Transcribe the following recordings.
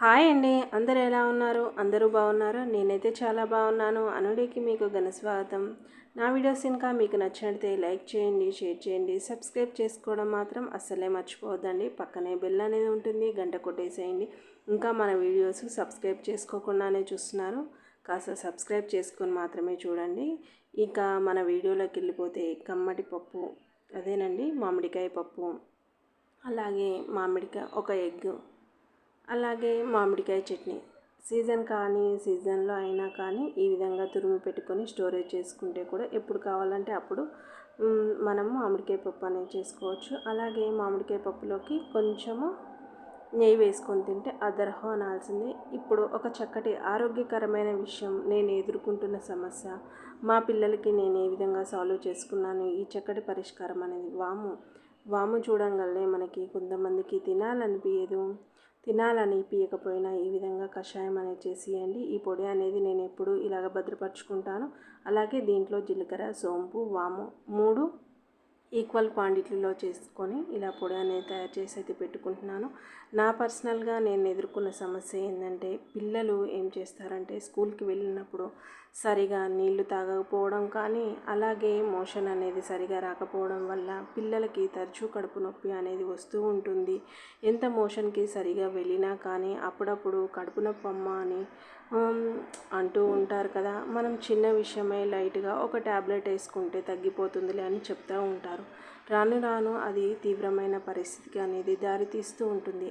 Hi అండి, అందరూ ఎలా ఉన్నారు? అందరూ బాగున్నారా? నేనైతే చాలా బాగున్నాను. అనుడికి మీకు ఘన స్వాగతం. నా వీడియోస్ ఇంకా మీకు నచ్చినట్లయితే లైక్ చేయండి, షేర్ చేయండి, సబ్స్క్రైబ్ చేసుకోవడం మాత్రం అస్సలే మర్చిపోవద్దండి. పక్కనే బెల్ అనేది ఉంటుంది, గంట కొట్టేసేయండి. ఇంకా మన వీడియోస్ సబ్స్క్రైబ్ చేసుకోకుండానే చూస్తున్నారు, కాస్త సబ్స్క్రైబ్ చేసుకొని మాత్రమే చూడండి. ఇక మన వీడియోలోకి వెళ్ళిపోతే కమ్మటి పప్పు, అదేనండి మామిడికాయ పప్పు, అలాగే మామిడికాయ ఒక ఎగ్, అలాగే మామిడికాయ చట్నీ. సీజన్లో అయినా కానీ ఈ విధంగా తురుము పెట్టుకొని స్టోరేజ్ చేసుకుంటే కూడా ఎప్పుడు కావాలంటే అప్పుడు మనం మామిడికాయ పప్పు అనేది చేసుకోవచ్చు. అలాగే మామిడికాయ పప్పులోకి కొంచెము నెయ్యి వేసుకొని తింటే అదరహో అనాల్సిందే. ఇప్పుడు ఒక చక్కటి ఆరోగ్యకరమైన విషయం, నేను ఎదుర్కొంటున్న సమస్య, మా పిల్లలకి నేను ఏ విధంగా సాల్వ్ చేసుకున్నాను, ఈ చక్కటి పరిష్కారం అనేది వాము చూడంగానే మనకి కొంతమందికి తినాలనిపించకపోయినా ఈ విధంగా కషాయం అనేది చేసియండి. ఈ పొడి అనేది నేను ఎప్పుడు ఇలాగ భద్రపరుచుకుంటాను. అలాగే దీంట్లో జీలకర్ర, సోంపు, వాము 3 ఈక్వల్ క్వాంటిటీలో చేసుకొని ఇలా పొడి అనేది తయారు చేసి అయితే పెట్టుకుంటున్నాను. నా పర్సనల్గా నేను ఎదుర్కొన్న సమస్య ఏంటంటే, పిల్లలు ఏం చేస్తారంటే స్కూల్కి వెళ్ళినప్పుడు సరిగా నీళ్లు తాగకపోవడం కానీ, అలాగే మోషన్ అనేది సరిగా రాకపోవడం వల్ల పిల్లలకి తరచూ కడుపు నొప్పి అనేది వస్తూ ఉంటుంది. ఎంత మోషన్కి సరిగా వెళ్ళినా కానీ అప్పుడప్పుడు కడుపు నొప్పి అమ్మ అని అంటూ ఉంటారు కదా. మనం చిన్న విషయమే లైట్గా ఒక ట్యాబ్లెట్ వేసుకుంటే తగ్గిపోతుందిలే అని చెప్తూ ఉంటారు. రాను రాను అది తీవ్రమైన పరిస్థితికి అనేది దారితీస్తూ ఉంటుంది.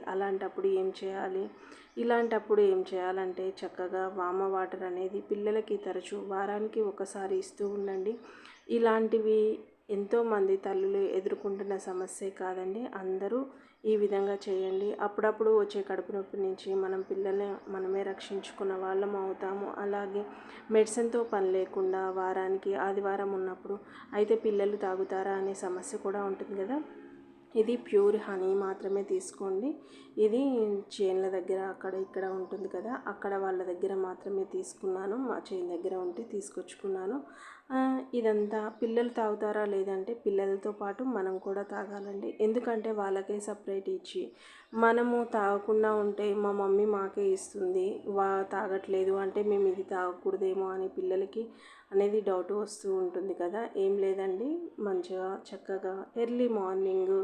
ఇలాంటప్పుడు ఏం చేయాలంటే చక్కగా వామ వాటర్ అనేది పిల్లలకి తరచూ వారానికి ఒకసారి ఇస్తూ ఉండండి. ఇలాంటివి ఎంతోమంది తల్లులు ఎదుర్కొంటున్న సమస్యే కాదండి, అందరూ ఈ విధంగా చేయండి. అప్పుడప్పుడు వచ్చే కడుపు నొప్పి నుంచి మనం పిల్లల్ని మనమే రక్షించుకున్న వాళ్ళం అవుతాము. అలాగే మెడిసిన్తో పని లేకుండా వారానికి ఆదివారం ఉన్నప్పుడు అయితే పిల్లలు తాగుతారా అనే సమస్య కూడా ఉంటుంది కదా. ఇది ప్యూర్ హనీ మాత్రమే తీసుకోండి. ఇది చేన్ల దగ్గర అక్కడ ఇక్కడ ఉంటుంది కదా, అక్కడ వాళ్ళ దగ్గర మాత్రమే తీసుకున్నాను. మా చేను దగ్గర ఉంటే తీసుకొచ్చుకున్నాను. ఇదంతా పిల్లలు తాగుతారా లేదంటే పిల్లలతో పాటు మనం కూడా తాగాలండి. ఎందుకంటే వాళ్ళకే సపరేట్ ఇచ్చి మనము తాగకుండా ఉంటే మా మమ్మీ మాకే ఇస్తుంది, తాగట్లేదు అంటే మేము ఇది తాగకూడదేమో అని పిల్లలకి అనేది డౌట్ వస్తూ ఉంటుంది కదా. ఏం లేదండి, మంచిగా చక్కగా ఎర్లీ మార్నింగ్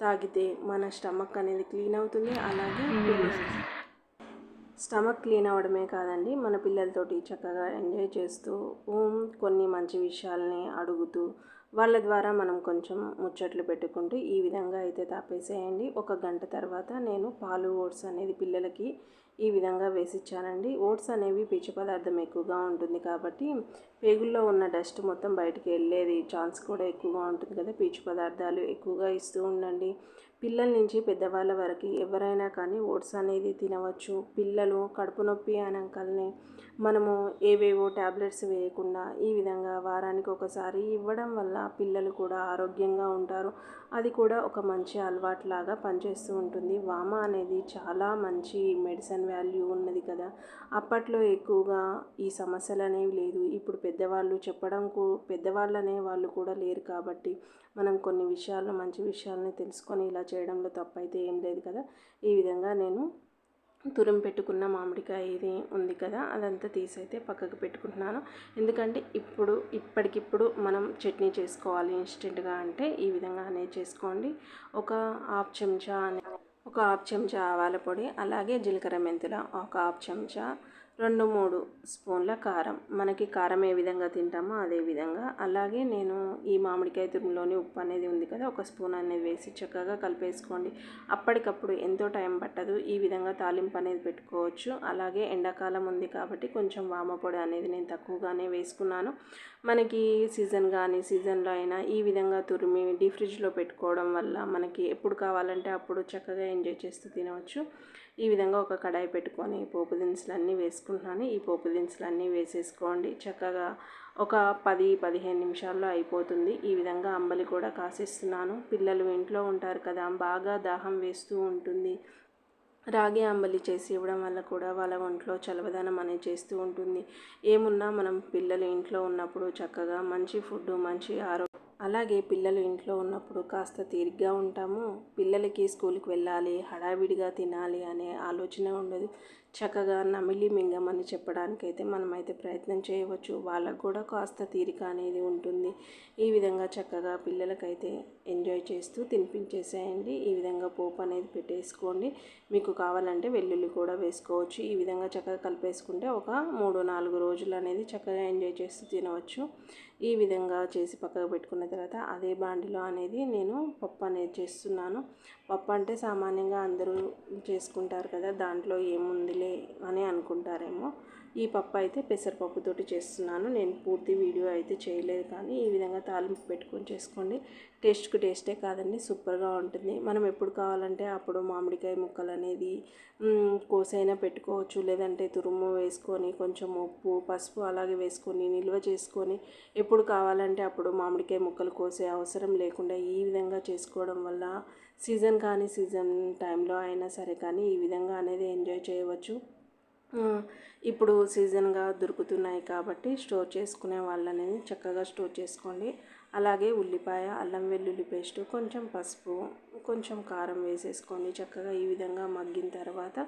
తాగితే మన స్టమక్ అనేది క్లీన్ అవుతుంది. అలాగే స్టమక్ క్లీన్ అవ్వడమే కాదండి, మన పిల్లలతోటి చక్కగా ఎంజాయ్ చేస్తూ కొన్ని మంచి విషయాల్ని అడుగుతూ వాళ్ళ ద్వారా మనం కొంచెం ముచ్చట్లు పెట్టుకుంటూ ఈ విధంగా అయితే తాపేసేయండి. ఒక గంట తర్వాత నేను పాలు ఓట్స్ అనేది పిల్లలకి ఈ విధంగా వేసిచ్చానండి. ఓట్స్ అనేవి పీచు పదార్థం ఎక్కువగా ఉంటుంది కాబట్టి పేగుల్లో ఉన్న డస్ట్ మొత్తం బయటికి వెళ్ళేది ఛాన్స్ కూడా ఎక్కువగా ఉంటుంది కదా. పీచు పదార్థాలు ఎక్కువగా ఇస్తూ ఉండండి. పిల్లల నుంచి పెద్దవాళ్ళ వరకు ఎవరైనా కానీ ఓట్స్ అనేది తినవచ్చు. పిల్లలు కడుపు నొప్పి అనకల్నే మనము ఏవేవో ట్యాబ్లెట్స్ వేయకుండా ఈ విధంగా వారానికి ఒకసారి ఇవ్వడం వల్ల పిల్లలు కూడా ఆరోగ్యంగా ఉంటారు. అది కూడా ఒక మంచి అలవాటులాగా పనిచేస్తూ ఉంటుంది. వామ అనేది చాలా మంచి మెడిసిన్ వాల్యూ ఉన్నది కదా. అప్పట్లో ఎక్కువగా ఈ సమస్యలు అనేవి లేదు. ఇప్పుడు పెద్దవాళ్ళు అనే వాళ్ళు కూడా లేరు కాబట్టి మనం కొన్ని విషయాల్లో మంచి విషయాలని తెలుసుకొని ఇలా చేయడంలో తప్పైతే ఏం లేదు కదా. ఈ విధంగా నేను తురిమి పెట్టుకున్న మామిడికాయ ఇది ఉంది కదా, అదంతా తీసైతే పక్కకు పెట్టుకుంటున్నాను. ఎందుకంటే ఇప్పటికిప్పుడు మనం చట్నీ చేసుకోవాలి ఇన్స్టెంట్గా అంటే ఈ విధంగా అనేది చేసుకోండి. ఒక హాఫ్ చెంచా ఆవాల పొడి, అలాగే జీలకర్ర మెంతుల ఒక హాఫ్ చెంచా, 2-3 స్పూన్ల కారం. మనకి కారం ఏ విధంగా తింటామో అదే విధంగా. అలాగే నేను ఈ మామిడికాయ తురుములోని ఉప్పు అనేది ఉంది కదా, ఒక స్పూన్ అనేది వేసి చక్కగా కలిపేసుకోండి. అప్పటికప్పుడు ఎంతో టైం పట్టదు, ఈ విధంగా తాలింపు అనేది పెట్టుకోవచ్చు. అలాగే ఎండాకాలం ఉంది కాబట్టి కొంచెం వామ పొడి అనేది నేను తక్కువగానే వేసుకున్నాను. మనకి సీజన్లో అయినా ఈ విధంగా తురిమి డీప్ ఫ్రిడ్జ్లో పెట్టుకోవడం వల్ల మనకి ఎప్పుడు కావాలంటే అప్పుడు చక్కగా ఎంజాయ్ చేస్తూ తినవచ్చు. ఈ విధంగా ఒక కడాయి పెట్టుకొని పోపు దినుసులన్నీ వేసుకుంటున్నాను. ఈ పోపు దినుసులన్నీ వేసేసుకోండి. చక్కగా ఒక 10-15 నిమిషాల్లో అయిపోతుంది. ఈ విధంగా అంబలి కూడా కాసిస్తున్నాను. పిల్లలు ఇంట్లో ఉంటారు కదా, బాగా దాహం వేస్తూ ఉంటుంది. రాగి అంబలి చేసి ఇవ్వడం వల్ల కూడా వాళ్ళ ఒంట్లో చలవదనం అనేది చేస్తూ ఉంటుంది. ఏమున్నా మనం పిల్లలు ఇంట్లో ఉన్నప్పుడు చక్కగా మంచి ఫుడ్, మంచి అలాగే పిల్లలు ఇంట్లో ఉన్నప్పుడు కాస్త తీరిగ్గా ఉంటాము. పిల్లలకి స్కూల్కి వెళ్ళాలి, హడావిడిగా తినాలి అనే ఆలోచన ఉండదు. చక్కగా నమిలి మింగమని చెప్పడానికైతే మనమైతే ప్రయత్నం చేయవచ్చు. వాళ్ళకు కూడా కాస్త తీరిక అనేది ఉంటుంది. ఈ విధంగా చక్కగా పిల్లలకైతే ఎంజాయ్ చేస్తూ తినిపించేసేయండి. ఈ విధంగా పోపు అనేది పెట్టేసుకోండి. మీకు కావాలంటే వెల్లుల్లి కూడా వేసుకోవచ్చు. ఈ విధంగా చక్కగా కలిపేసుకుంటే ఒక 3-4 రోజులు అనేది చక్కగా ఎంజాయ్ చేస్తూ తినవచ్చు. ఈ విధంగా చేసి పక్కకు పెట్టుకున్న తర్వాత అదే బాండిలో అనేది నేను పప్పు అనేది చేస్తున్నాను. పప్పు అంటే సామాన్యంగా అందరూ చేసుకుంటారు కదా, దాంట్లో ఏముందిలే అని అనుకుంటారేమో. ఈ పప్పు అయితే పెసరపప్పుతోటి చేస్తున్నాను. నేను పూర్తి వీడియో అయితే చేయలేదు, కానీ ఈ విధంగా తాలింపు పెట్టుకొని చేసుకోండి. టేస్ట్కి టేస్టే కాదండి, సూపర్గా ఉంటుంది. మనం ఎప్పుడు కావాలంటే అప్పుడు మామిడికాయ ముక్కలు అనేది కోసైనా పెట్టుకోవచ్చు. లేదంటే తురుము వేసుకొని కొంచెం ఉప్పు పసుపు అలాగే వేసుకొని నిల్వ చేసుకొని ఎప్పుడు కావాలంటే అప్పుడు మామిడికాయ ముక్కలు కోసే అవసరం లేకుండా ఈ విధంగా చేసుకోవడం వల్ల సీజన్ టైంలో అయినా సరే కానీ ఈ విధంగా అనేది ఎంజాయ్ చేయవచ్చు. ఇప్పుడు సీజన్గా దొరుకుతున్నాయి కాబట్టి స్టోర్ చేసుకునే వాళ్ళని చక్కగా స్టోర్ చేసుకోండి. అలాగే ఉల్లిపాయ, అల్లం వెల్లుల్లి పేస్టు, కొంచెం పసుపు, కొంచెం కారం వేసేసుకొని చక్కగా ఈ విధంగా మగ్గిన తర్వాత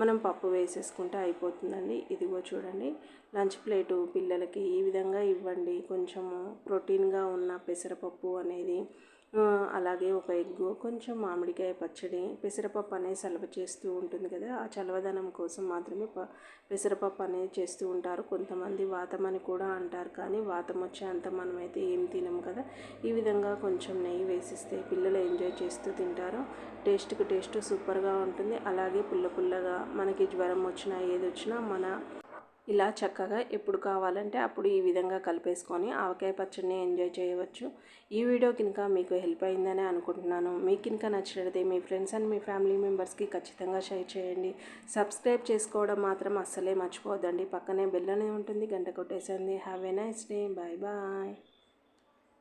మనం పప్పు వేసేసుకుంటే అయిపోతుందండి. ఇదిగో చూడండి, లంచ్ ప్లేటు పిల్లలకి ఈ విధంగా ఇవ్వండి. కొంచెము ప్రోటీన్గా ఉన్న పెసరపప్పు అనేది, అలాగే ఒక ఎగ్గు, కొంచెం మామిడికాయ పచ్చడి. పెసరపప్పు అనేది చలవ చేస్తూ ఉంటుంది కదా, ఆ చలవదనం కోసం మాత్రమే పెసరపప్పు అనేది చేస్తూ ఉంటారు. కొంతమంది వాతం అని కూడా అంటారు, కానీ వాతం వచ్చేంత మనమైతే ఏం తినము కదా. ఈ విధంగా కొంచెం నెయ్యి వేసిస్తే పిల్లలు ఎంజాయ్ చేస్తూ తింటారు. టేస్ట్కి టేస్ట్ సూపర్గా ఉంటుంది. అలాగే పుల్ల పుల్లగా మనకి జ్వరం వచ్చినా ఏది వచ్చినా ఇలా చక్కగా ఎప్పుడు కావాలంటే అప్పుడు ఈ విధంగా కలిపేసుకొని ఆవకాయ పచ్చడిని ఎంజాయ్ చేయవచ్చు. ఈ వీడియో కనుక మీకు హెల్ప్ అయిందని అనుకుంటున్నాను. మీకు కనుక నచ్చినట్లయితే మీ ఫ్రెండ్స్ అండ్ మీ ఫ్యామిలీ మెంబర్స్కి ఖచ్చితంగా షేర్ చేయండి. సబ్స్క్రైబ్ చేసుకోవడం మాత్రం అస్సలే మర్చిపోవద్దండి. పక్కనే బెల్ అనేది ఉంటుంది, గంట కొట్టేసండి. Have a nice day. Bye bye.